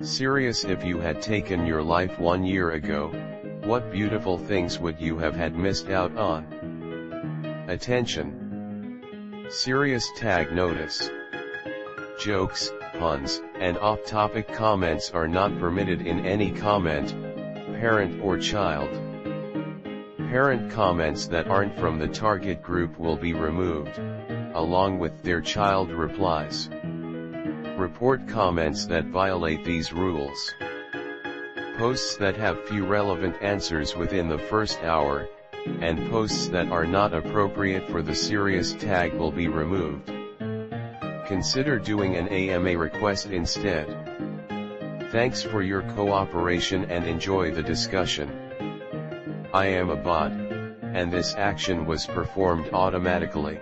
Serious, if you had taken your life 1 year ago, what beautiful things would you have had missed out on? Attention! Serious tag notice. Jokes, puns, and off-topic comments are not permitted in any comment, parent or child. Parent comments that aren't from the target group will be removed, along with their child replies. Report comments that violate these rules. Posts that have few relevant answers within the first hour, and posts that are not appropriate for the serious tag will be removed. Consider doing an AMA request instead. Thanks for your cooperation and enjoy the discussion. I am a bot, and this action was performed automatically.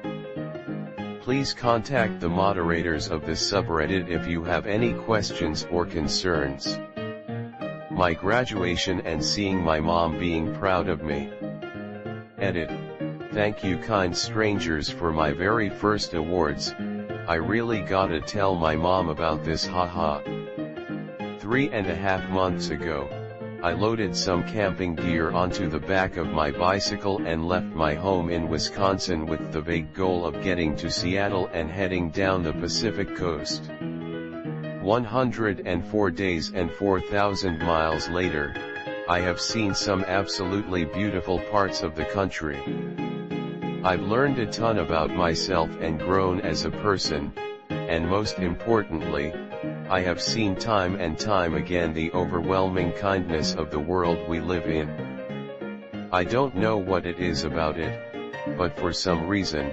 Please contact the moderators of this subreddit if you have any questions or concerns. My graduation and seeing my mom being proud of me. Edit. Thank you kind strangers for my very first awards. I really gotta tell my mom about this, haha. 3.5 months ago, I loaded some camping gear onto the back of my bicycle and left my home in Wisconsin with the vague goal of getting to Seattle and heading down the Pacific coast. 104 days and 4,000 miles later, I have seen some absolutely beautiful parts of the country. I've learned a ton about myself and grown as a person, and most importantly, I have seen time and time again the overwhelming kindness of the world we live in. I don't know what it is about it, but for some reason,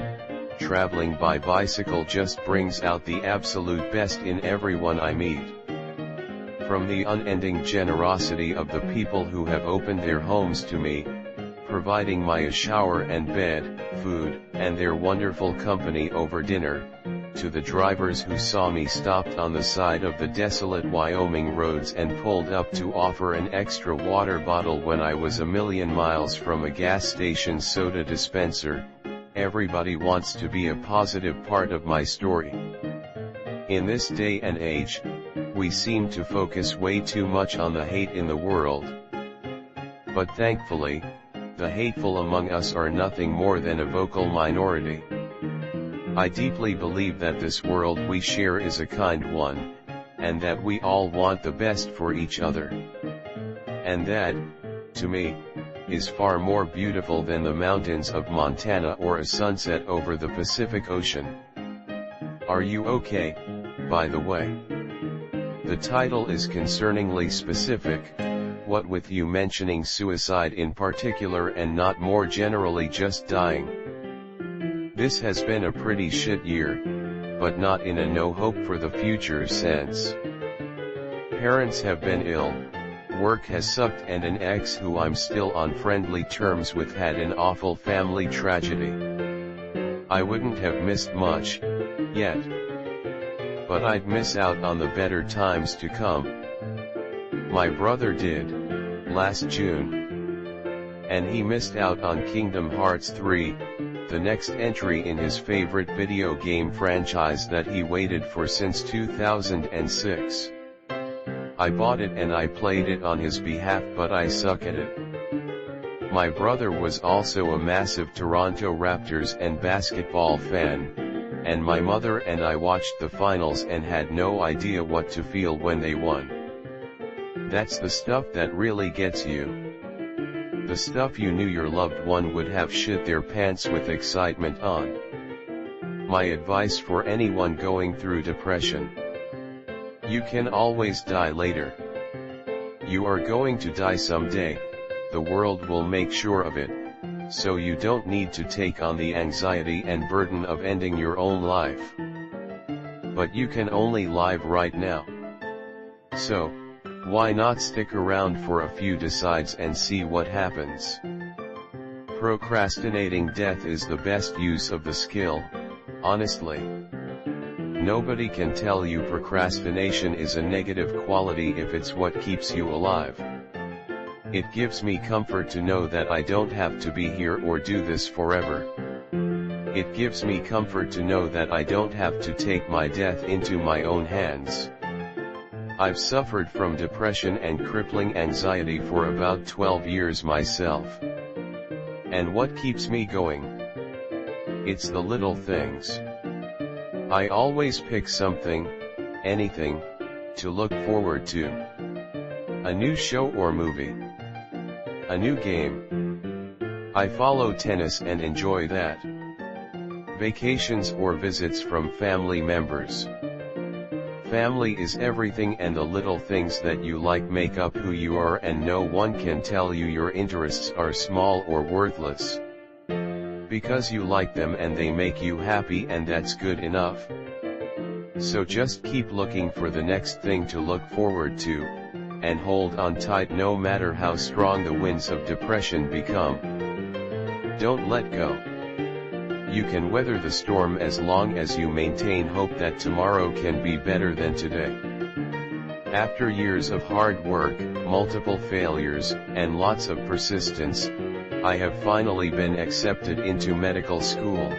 traveling by bicycle just brings out the absolute best in everyone I meet. From the unending generosity of the people who have opened their homes to me, providing me a shower and bed, food, and their wonderful company over dinner, to the drivers who saw me stopped on the side of the desolate Wyoming roads and pulled up to offer an extra water bottle when I was a million miles from a gas station soda dispenser. Everybody wants to be a positive part of my story. In this day and age, we seem to focus way too much on the hate in the world. But thankfully, the hateful among us are nothing more than a vocal minority. I deeply believe that this world we share is a kind one, and that we all want the best for each other. And that, to me, is far more beautiful than the mountains of Montana or a sunset over the Pacific Ocean. Are you okay, by the way? The title is concerningly specific, what with you mentioning suicide in particular and not more generally just dying. This has been a pretty shit year, but not in a no hope for the future sense. Parents have been ill, work has sucked, and an ex who I'm still on friendly terms with had an awful family tragedy. I wouldn't have missed much, yet. But I'd miss out on the better times to come. My brother did, last June. And he missed out on Kingdom Hearts 3, the next entry in his favorite video game franchise that he waited for since 2006. I bought it and I played it on his behalf, but I suck at it. My brother was also a massive Toronto Raptors and basketball fan, and my mother and I watched the finals and had no idea what to feel when they won. That's the stuff that really gets you. The stuff you knew your loved one would have shit their pants with excitement on. My advice for anyone going through depression: you can always die later. You are going to die someday, the world will make sure of it, so you don't need to take on the anxiety and burden of ending your own life. But you can only live right now. So, why not stick around for a few decides and see what happens? Procrastinating death is the best use of the skill, honestly. Nobody can tell you procrastination is a negative quality if it's what keeps you alive. It gives me comfort to know that I don't have to be here or do this forever. It gives me comfort to know that I don't have to take my death into my own hands. I've suffered from depression and crippling anxiety for about 12 years myself. And what keeps me going? It's the little things. I always pick something, anything, to look forward to. A new show or movie. A new game. I follow tennis and enjoy that. Vacations or visits from family members. Family is everything, and the little things that you like make up who you are, and no one can tell you your interests are small or worthless. Because you like them and they make you happy, and that's good enough. So just keep looking for the next thing to look forward to, and hold on tight no matter how strong the winds of depression become. Don't let go. You can weather the storm as long as you maintain hope that tomorrow can be better than today. After years of hard work, multiple failures, and lots of persistence, I have finally been accepted into medical school.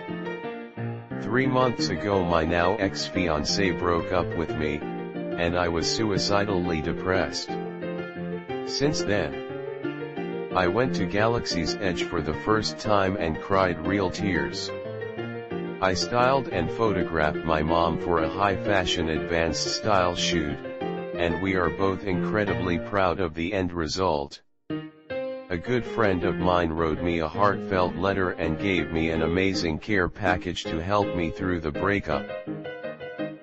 3 months ago my now ex-fiancé broke up with me, and I was suicidally depressed. Since then, I went to Galaxy's Edge for the first time and cried real tears. I styled and photographed my mom for a high-fashion advanced style shoot, and we are both incredibly proud of the end result. A good friend of mine wrote me a heartfelt letter and gave me an amazing care package to help me through the breakup.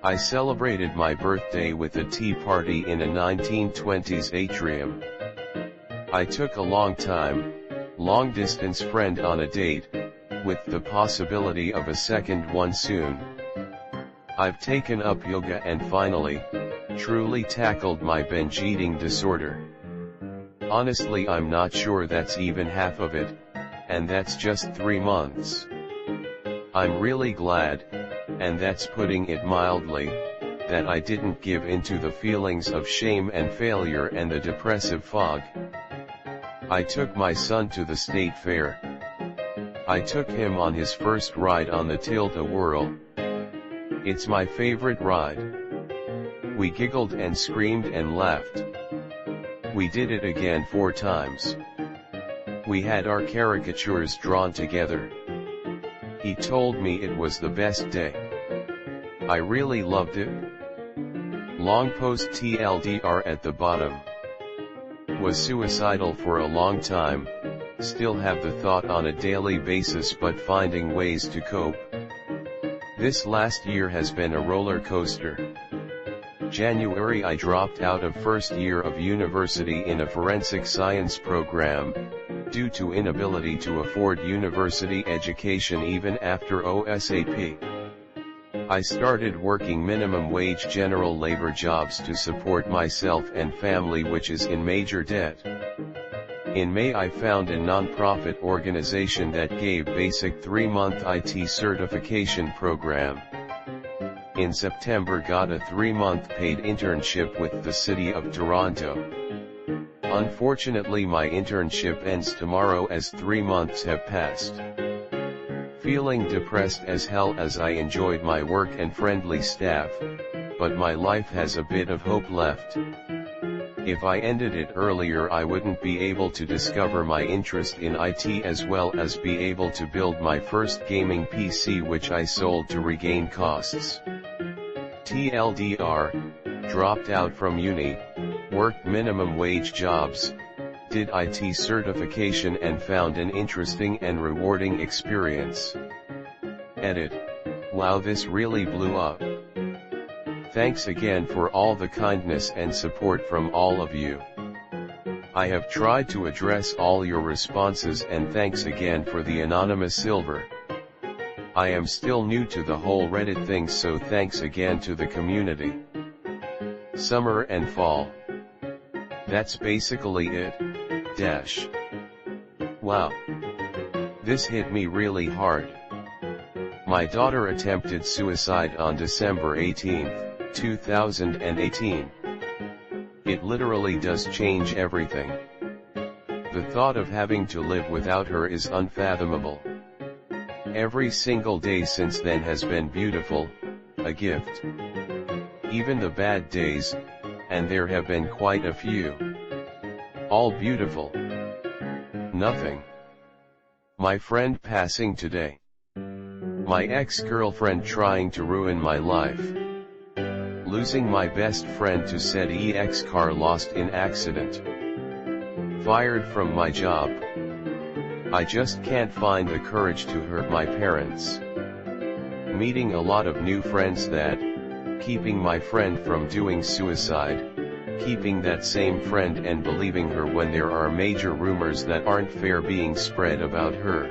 I celebrated my birthday with a tea party in a 1920s atrium. I took a long-distance friend on a date, with the possibility of a second one soon. I've taken up yoga and finally, truly tackled my binge eating disorder. Honestly, I'm not sure that's even half of it, and that's just 3 months. I'm really glad, and that's putting it mildly, that I didn't give into the feelings of shame and failure and the depressive fog. I took my son to the state fair. I took him on his first ride on the Tilt-A-Whirl. It's my favorite ride. We giggled and screamed and laughed. We did it again 4 times. We had our caricatures drawn together. He told me it was the best day. I really loved it. Long post TLDR at the bottom. Was suicidal for a long time, still have the thought on a daily basis but finding ways to cope. This last year has been a roller coaster. January I dropped out of first year of university in a forensic science program, due to inability to afford university education even after OSAP. I started working minimum wage general labor jobs to support myself and family, which is in major debt. In May I found a non-profit organization that gave basic 3-month IT certification program. In September got a 3-month paid internship with the City of Toronto. Unfortunately my internship ends tomorrow as 3 months have passed. Feeling depressed as hell as I enjoyed my work and friendly staff, but my life has a bit of hope left. If I ended it earlier I wouldn't be able to discover my interest in IT as well as be able to build my first gaming PC, which I sold to regain costs. TLDR, dropped out from uni, worked minimum wage jobs, did IT certification and found an interesting and rewarding experience. Edit. Wow, this really blew up. Thanks again for all the kindness and support from all of you. I have tried to address all your responses, and thanks again for the anonymous silver. I am still new to the whole Reddit thing, so thanks again to the community. Summer and fall. That's basically it. Wow. This hit me really hard. My daughter attempted suicide on December 18, 2018. It literally does change everything. The thought of having to live without her is unfathomable. Every single day since then has been beautiful, a gift. Even the bad days, and there have been quite a few. All beautiful. Nothing. My friend passing today. My ex-girlfriend trying to ruin my life. Losing my best friend to said ex car lost in accident. Fired from my job. I just can't find the courage to hurt my parents. Meeting a lot of new friends that, keeping my friend from doing suicide, keeping that same friend and believing her when there are major rumors that aren't fair being spread about her.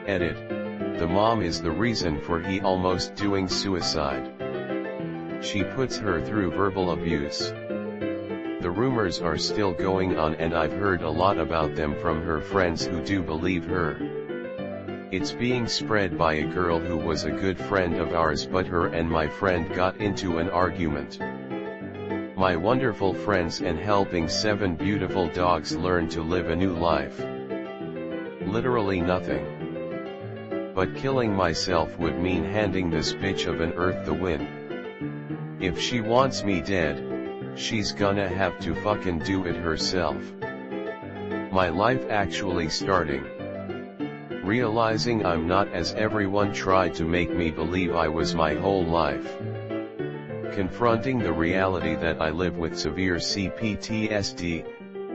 Edit. The mom is the reason for he almost doing suicide. She puts her through verbal abuse. The rumors are still going on and I've heard a lot about them from her friends who do believe her. It's being spread by a girl who was a good friend of ours, but her and my friend got into an argument. My wonderful friends and helping 7 beautiful dogs learn to live a new life. Literally nothing. But killing myself would mean handing this bitch of an earth the win. If she wants me dead, she's gonna have to fucking do it herself. My life actually starting. Realizing I'm not as everyone tried to make me believe I was my whole life. Confronting the reality that I live with severe CPTSD,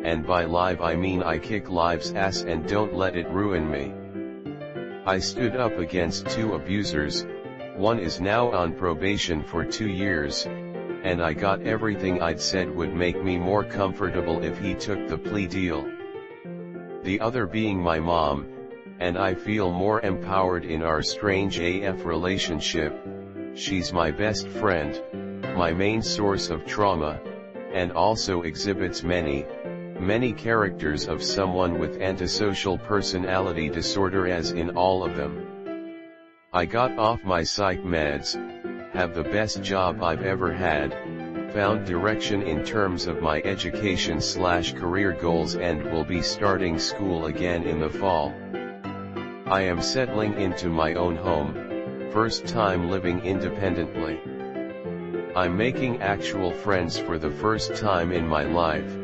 and by live I mean I kick life's ass and don't let it ruin me. I stood up against 2 abusers, one is now on probation for 2 years, and I got everything I'd said would make me more comfortable if he took the plea deal. The other being my mom, and I feel more empowered in our strange AF relationship. She's my best friend, my main source of trauma, and also exhibits many characters of someone with antisocial personality disorder, as in all of them. I got off my psych meds, have the best job I've ever had, found direction in terms of my education/career goals, and will be starting school again in the fall. I am settling into my own home, first time living independently. I'm making actual friends for the first time in my life,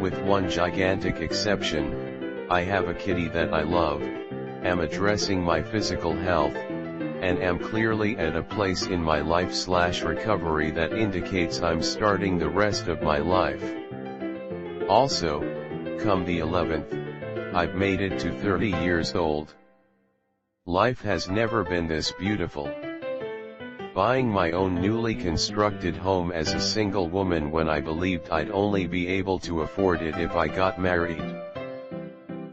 with one gigantic exception. I have a kitty that I love, am addressing my physical health, and am clearly at a place in my life/recovery that indicates I'm starting the rest of my life. Also, come the 11th, I've made it to 30 years old. Life has never been this beautiful. Buying my own newly constructed home as a single woman when I believed I'd only be able to afford it if I got married.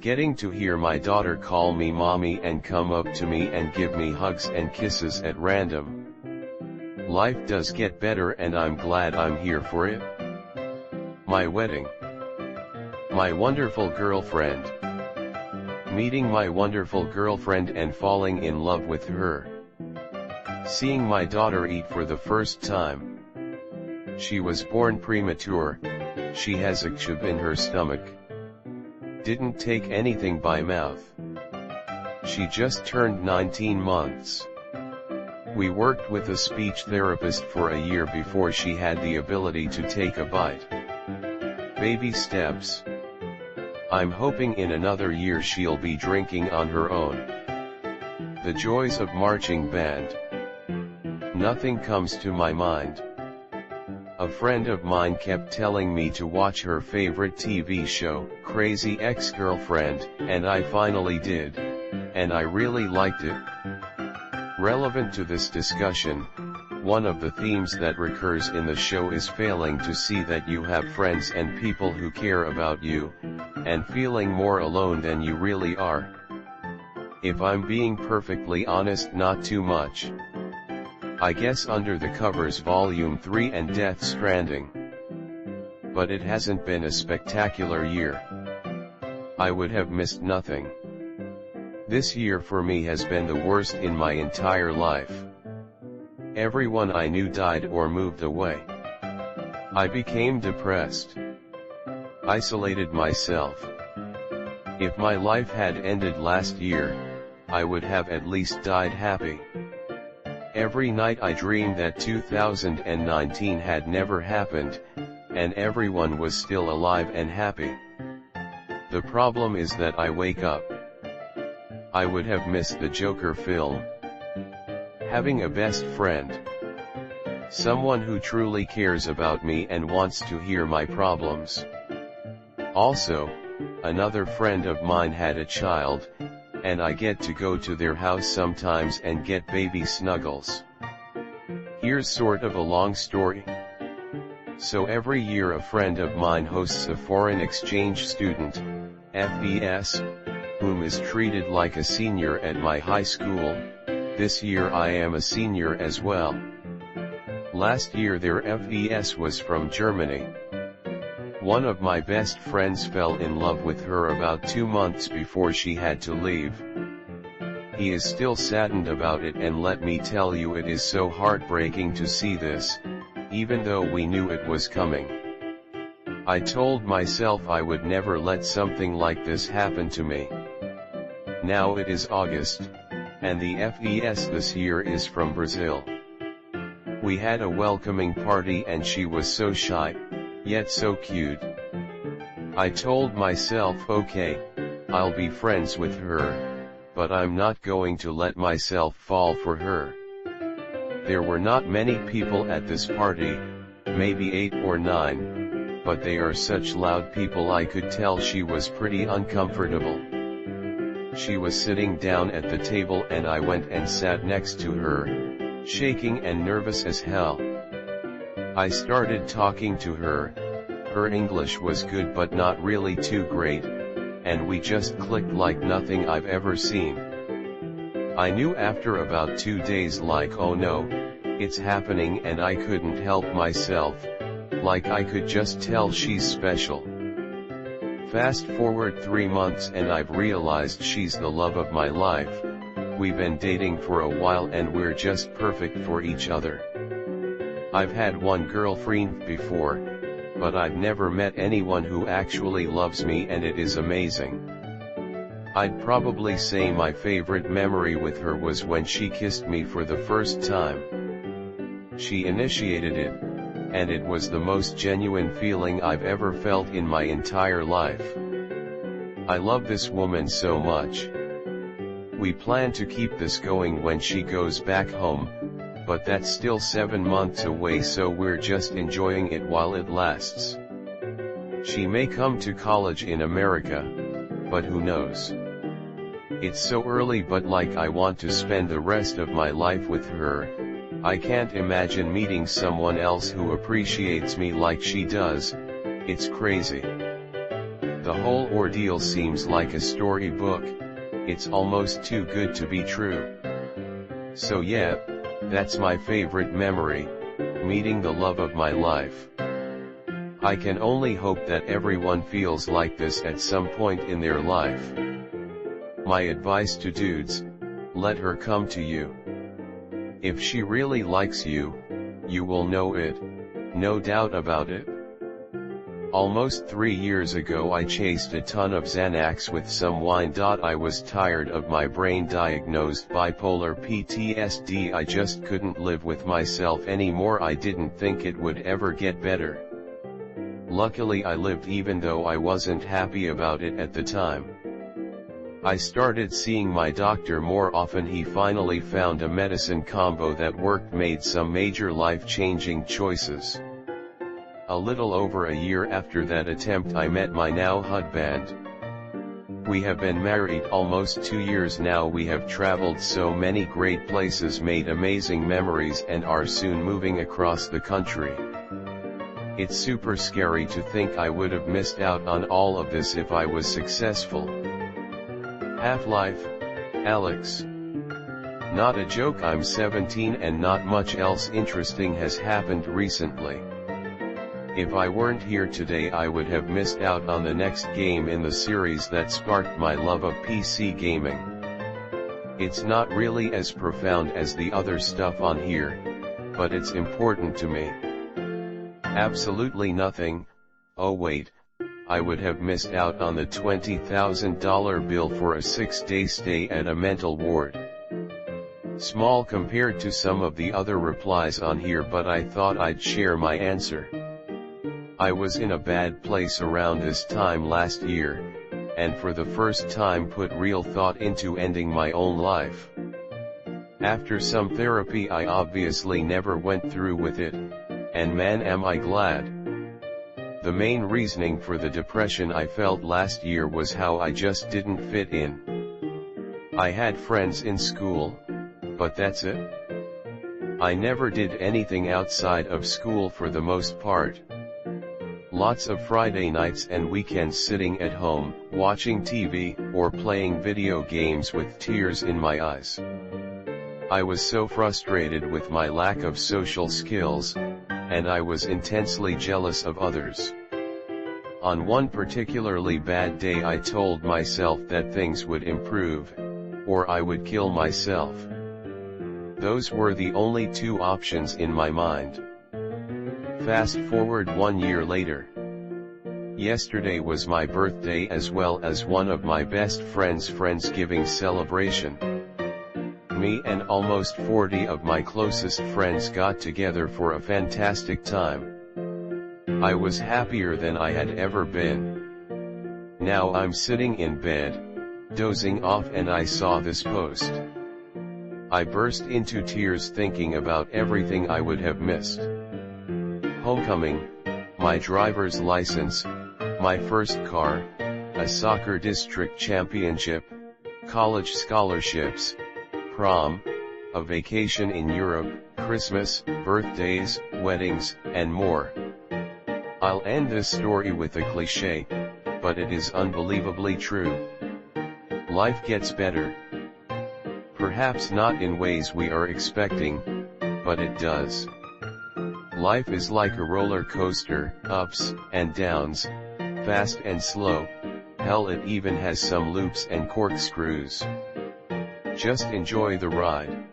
Getting to hear my daughter call me mommy and come up to me and give me hugs and kisses at random. Life does get better and I'm glad I'm here for it. My wedding. My wonderful girlfriend. Meeting my wonderful girlfriend and falling in love with her. Seeing my daughter eat for the first time. She was born premature, she has a chub in her stomach. Didn't take anything by mouth. She just turned 19 months. We worked with a speech therapist for a year before she had the ability to take a bite. Baby steps. I'm hoping in another year she'll be drinking on her own. The joys of marching band. Nothing comes to my mind. A friend of mine kept telling me to watch her favorite TV show, Crazy Ex-Girlfriend, and I finally did, and I really liked it. Relevant to this discussion, one of the themes that recurs in the show is failing to see that you have friends and people who care about you, and feeling more alone than you really are. If I'm being perfectly honest, not too much. I guess Under the Covers Volume 3 and Death Stranding. But it hasn't been a spectacular year. I would have missed nothing. This year for me has been the worst in my entire life. Everyone I knew died or moved away. I became depressed. Isolated myself. If my life had ended last year, I would have at least died happy. Every night I dreamed that 2019 had never happened, and everyone was still alive and happy. The problem is that I wake up. I would have missed the Joker film. Having a best friend. Someone who truly cares about me and wants to hear my problems. Also, another friend of mine had a child, and I get to go to their house sometimes and get baby snuggles. Here's sort of a long story. So every year a friend of mine hosts a foreign exchange student, FES, whom is treated like a senior at my high school. This year I am a senior as well. Last year their FES was from Germany. One of my best friends fell in love with her about 2 months before she had to leave. He is still saddened about it, and let me tell you, it is so heartbreaking to see this, even though we knew it was coming. I told myself I would never let something like this happen to me. Now it is August, and the FES this year is from Brazil. We had a welcoming party and she was so shy, yet so cute. I told myself, okay, I'll be friends with her, but I'm not going to let myself fall for her. There were not many people at this party, maybe 8 or 9, but they are such loud people I could tell she was pretty uncomfortable. She was sitting down at the table and I went and sat next to her, shaking and nervous as hell. I started talking to her. Her English was good but not really too great, and we just clicked like nothing I've ever seen. I knew after about 2 days, like, oh no, it's happening, and I couldn't help myself, like I could just tell she's special. Fast forward 3 months and I've realized she's the love of my life. We've been dating for a while and we're just perfect for each other. I've had one girlfriend before, but I've never met anyone who actually loves me, and it is amazing. I'd probably say my favorite memory with her was when she kissed me for the first time. She initiated it, and it was the most genuine feeling I've ever felt in my entire life. I love this woman so much. We plan to keep this going when she goes back home, but that's still 7 months away, so we're just enjoying it while it lasts. She may come to college in America, but who knows? It's so early, but like, I want to spend the rest of my life with her. I can't imagine meeting someone else who appreciates me like she does. It's crazy. The whole ordeal seems like a storybook. It's almost too good to be true. So yeah, that's my favorite memory, meeting the love of my life. I can only hope that everyone feels like this at some point in their life. My advice to dudes: let her come to you. If she really likes you, you will know it, no doubt about it. Almost 3 years ago I chased a ton of Xanax with some wine. I was tired of my brain diagnosed bipolar PTSD. I just couldn't live with myself anymore. I didn't think it would ever get better. Luckily I lived, even though I wasn't happy about it at the time. I started seeing my doctor more often. He finally found a medicine combo that worked, made some major life-changing choices. A little over a year after that attempt I met my now husband. We have been married almost 2 years now. We have traveled so many great places, made amazing memories, and are soon moving across the country. It's super scary to think I would have missed out on all of this if I was successful. Half-life, Alex. Not a joke. I'm 17 and not much else interesting has happened recently. If I weren't here today I would have missed out on the next game in the series that sparked my love of PC gaming. It's not really as profound as the other stuff on here, but it's important to me. Absolutely nothing. Oh wait, I would have missed out on the $20,000 bill for a 6-day stay at a mental ward. Small compared to some of the other replies on here, but I thought I'd share my answer. I was in a bad place around this time last year, and for the first time put real thought into ending my own life. After some therapy I obviously never went through with it, and man am I glad. The main reasoning for the depression I felt last year was how I just didn't fit in. I had friends in school, but that's it. I never did anything outside of school for the most part. Lots of Friday nights and weekends sitting at home, watching TV, or playing video games with tears in my eyes. I was so frustrated with my lack of social skills, and I was intensely jealous of others. On one particularly bad day I told myself that things would improve, or I would kill myself. Those were the only two options in my mind. Fast forward 1 year later. Yesterday was my birthday as well as one of my best friend's Friendsgiving celebration. Me and almost 40 of my closest friends got together for a fantastic time. I was happier than I had ever been. Now I'm sitting in bed, dozing off, and I saw this post. I burst into tears thinking about everything I would have missed. Homecoming, my driver's license, my first car, a soccer district championship, college scholarships, prom, a vacation in Europe, Christmas, birthdays, weddings, and more. I'll end this story with a cliché, but it is unbelievably true. Life gets better. Perhaps not in ways we are expecting, but it does. Life is like a roller coaster, ups and downs, fast and slow, hell, it even has some loops and corkscrews. Just enjoy the ride.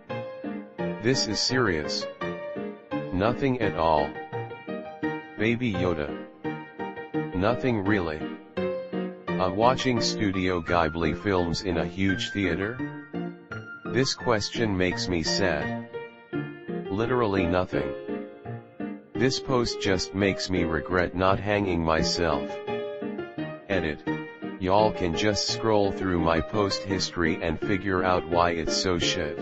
This is serious. Nothing at all. Baby Yoda. Nothing really. Watching Studio Ghibli films in a huge theater? This question makes me sad. Literally nothing. This post just makes me regret not hanging myself. Edit. Y'all can just scroll through my post history and figure out why it's so shit.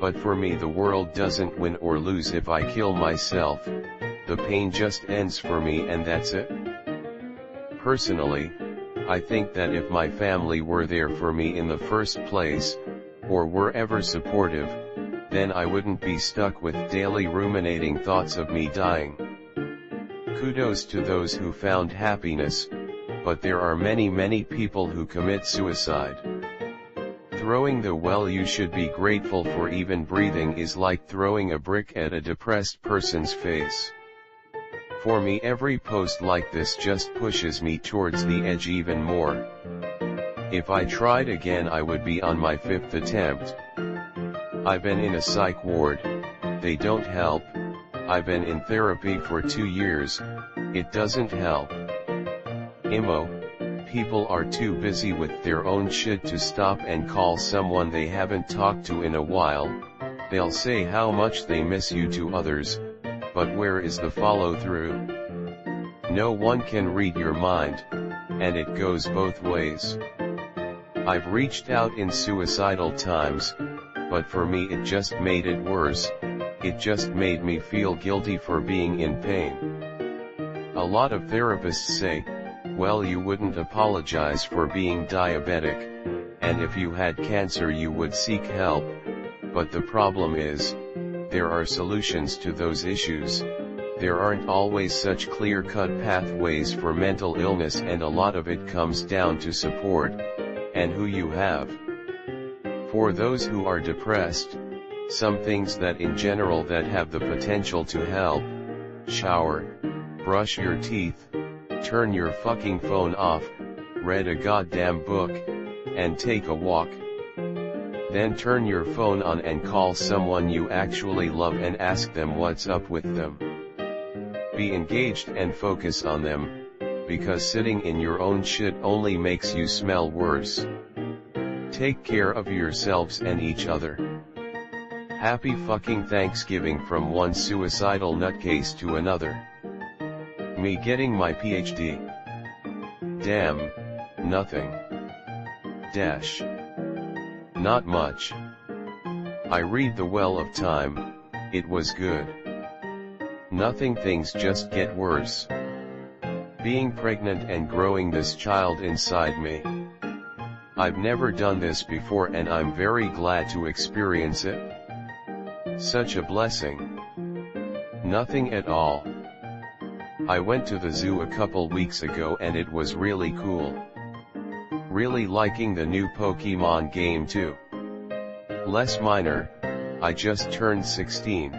But for me, the world doesn't win or lose if I kill myself. The pain just ends for me, and that's it. Personally, I think that if my family were there for me in the first place, or were ever supportive, then I wouldn't be stuck with daily ruminating thoughts of me dying. Kudos to those who found happiness, but there are many people who commit suicide. Throwing the "well, you should be grateful for even breathing" is like throwing a brick at a depressed person's face. For me, every post like this just pushes me towards the edge even more. If I tried again, I would be on my 5th attempt. I've been in a psych ward, they don't help. I've been in therapy for 2 years, it doesn't help. Imo, people are too busy with their own shit to stop and call someone they haven't talked to in a while. They'll say how much they miss you to others, but where is the follow-through? No one can read your mind, and it goes both ways. I've reached out in suicidal times, but for me it just made it worse. It just made me feel guilty for being in pain. A lot of therapists say, well, you wouldn't apologize for being diabetic, and if you had cancer you would seek help, but the problem is, there are solutions to those issues. There aren't always such clear-cut pathways for mental illness, and a lot of it comes down to support, and who you have. For those who are depressed, some things that in general that have the potential to help: shower, brush your teeth, turn your fucking phone off, read a goddamn book, and take a walk. Then turn your phone on and call someone you actually love and ask them what's up with them. Be engaged and focus on them, because sitting in your own shit only makes you smell worse. Take care of yourselves and each other. Happy fucking Thanksgiving from one suicidal nutcase to another. me getting my PhD? Damn, nothing. Dash. Not much. I read The Well of Time, it was good. Nothing, things just get worse. Being pregnant and growing this child inside me. I've never done this before and I'm very glad to experience it. Such a blessing. Nothing at all. I went to the zoo a couple weeks ago and it was really cool. Really liking the new Pokemon game too. Less minor, I just turned 16.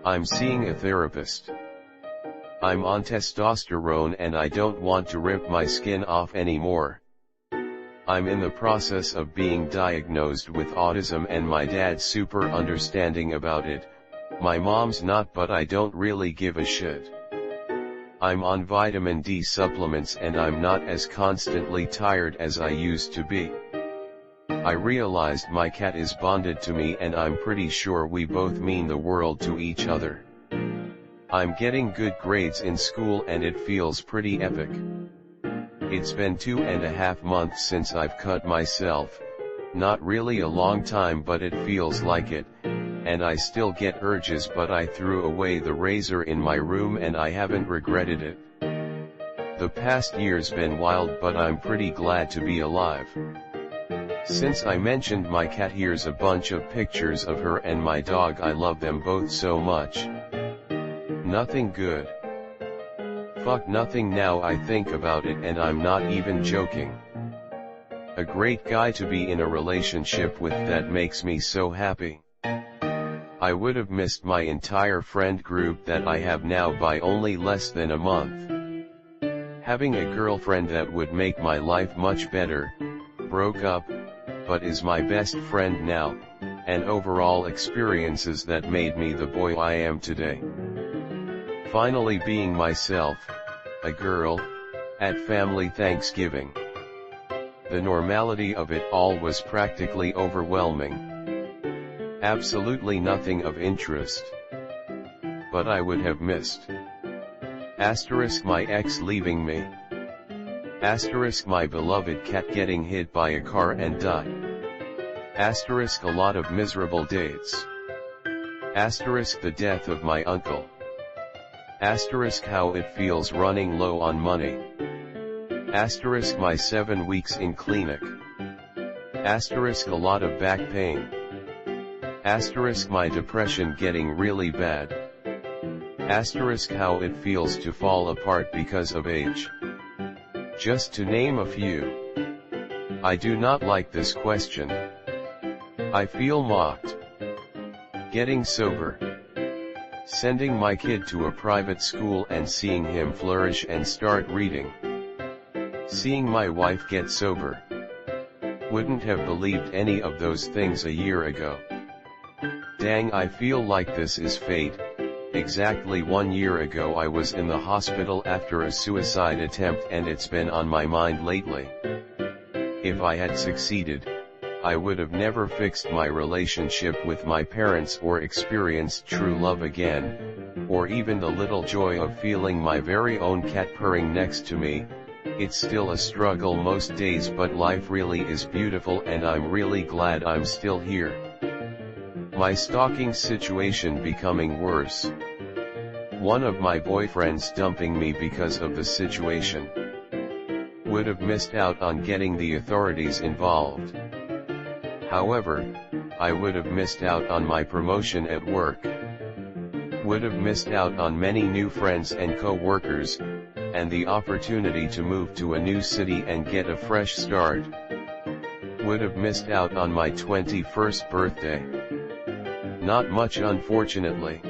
I'm seeing a therapist. I'm on testosterone and I don't want to rip my skin off anymore. I'm in the process of being diagnosed with autism and my dad's super understanding about it, my mom's not, but I don't really give a shit. I'm on vitamin D supplements and I'm not as constantly tired as I used to be. I realized my cat is bonded to me and I'm pretty sure we both mean the world to each other. I'm getting good grades in school and it feels pretty epic. It's been 2.5 months since I've cut myself, not really a long time but it feels like it, and I still get urges but I threw away the razor in my room and I haven't regretted it. The past year's been wild but I'm pretty glad to be alive. Since I mentioned my cat, here's a bunch of pictures of her and my dog. I love them both so much. Nothing good. Fuck nothing now I think about it and I'm not even joking. A great guy to be in a relationship with, that makes me so happy. I would have missed my entire friend group that I have now by only less than a month. Having a girlfriend that would make my life much better, broke up, but is my best friend now, and overall experiences that made me the boy I am today. Finally being myself, a girl, at family Thanksgiving. The normality of it all was practically overwhelming. Absolutely nothing of interest. But I would have missed. Asterisk my ex leaving me. Asterisk my beloved cat getting hit by a car and died. Asterisk a lot of miserable dates. Asterisk the death of my uncle. Asterisk how it feels running low on money. Asterisk my 7 weeks in clinic. Asterisk a lot of back pain. Asterisk my depression getting really bad. Asterisk how it feels to fall apart because of age. Just to name a few. I do not like this question. I feel mocked. Getting sober. Sending my kid to a private school and seeing him flourish and start reading. Seeing my wife get sober. Wouldn't have believed any of those things a year ago. Dang, I feel like this is fate. Exactly 1 year ago I was in the hospital after a suicide attempt and it's been on my mind lately. If I had succeeded, I would have never fixed my relationship with my parents or experienced true love again, or even the little joy of feeling my very own cat purring next to me. It's still a struggle most days, but life really is beautiful and I'm really glad I'm still here. My stalking situation becoming worse. One of my boyfriends dumping me because of the situation. Would have missed out on getting the authorities involved. However, I would have missed out on my promotion at work. Would have missed out on many new friends and co-workers, and the opportunity to move to a new city and get a fresh start. Would have missed out on my 21st birthday. Not much, unfortunately.